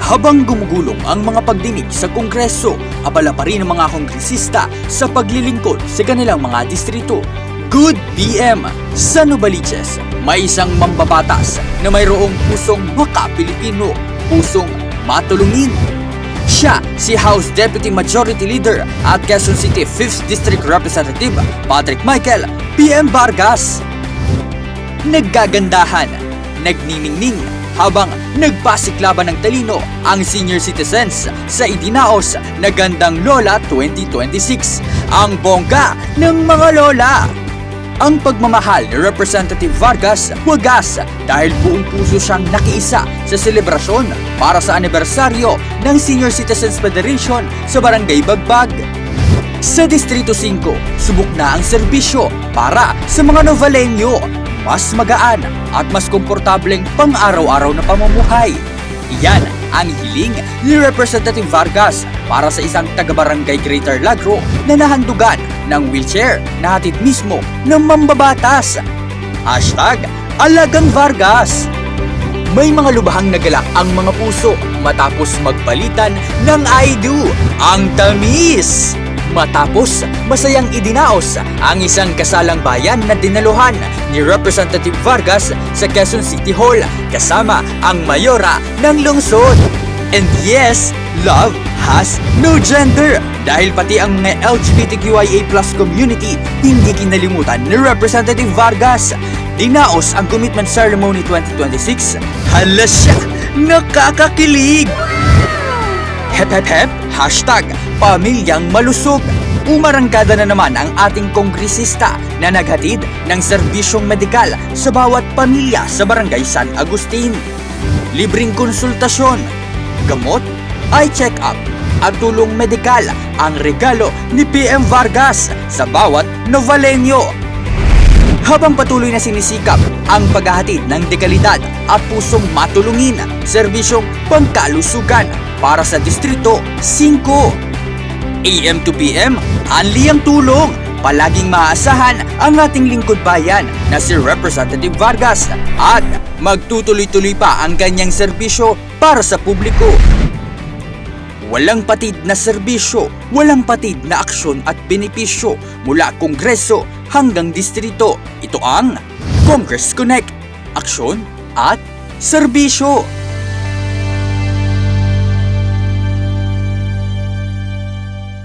Habang gumugulong ang mga pagdinig sa Kongreso, abala pa rin ang mga kongresista sa paglilingkod sa kanilang mga distrito. Good PM! Sa Novaliches, may isang mambabatas na mayroong pusong maka-Pilipino, pusong matulungin. Siya si House Deputy Majority Leader at Quezon City 5th District Representative Patrick Michael PM Vargas. Naggagandahan, nagniningning, habang nagpasiklaban ng talino ang senior citizens sa idinaos na Gandang Lola 2026, ang bongga ng mga lola. Ang pagmamahal ni Representative Vargas wagas dahil buong puso siyang nakiisa sa selebrasyon para sa anibersaryo ng Senior Citizens Federation sa Barangay Bagbag. Sa Distrito 5, subok na ang serbisyo para sa mga Novaleño, mas magaan at mas komportableng pang-araw-araw na pamumuhay. Iyan ang hiling ni Representative Vargas para sa isang taga-barangay Greater Lagro na nahandugan ng wheelchair na hatid mismo ng mambabatas. #Alagang Vargas. May mga lubhang nagalak ang mga puso matapos magpalitan ng I do, ang tamis. Matapos masayang idinaos ang isang kasalang bayan na dinaluhan ni Representative Vargas sa Quezon City Hall kasama ang mayora ng lungsod. And yes, love has no gender dahil pati ang mga LGBTQIA+ community hindi kinalimutan ni Representative Vargas. Dinaos ang Commitment Ceremony 2026. Hala siya! Nakakakilig! Hep hep hep! #Pamilyang Malusog. Umarangkada na naman ang ating kongresista na naghatid ng serbisyong medikal sa bawat pamilya sa Barangay San Agustin. Libreng konsultasyon, gamot, eye check-up at tulong medikal ang regalo ni PM Vargas sa bawat Novaleño. Habang patuloy na sinisikap ang paghahatid ng dekalidad at pusong matulungin, serbisyong pangkalusugan para sa Distrito 5. AM to PM, anli ang tulong. Palaging maaasahan ang ating lingkod bayan na si Representative Vargas at magtutuloy-tuloy pa ang kanyang serbisyo para sa publiko. Walang patid na serbisyo, walang patid na aksyon at benepisyo mula Kongreso hanggang distrito. Ito ang Congress Connect, aksyon at serbisyo.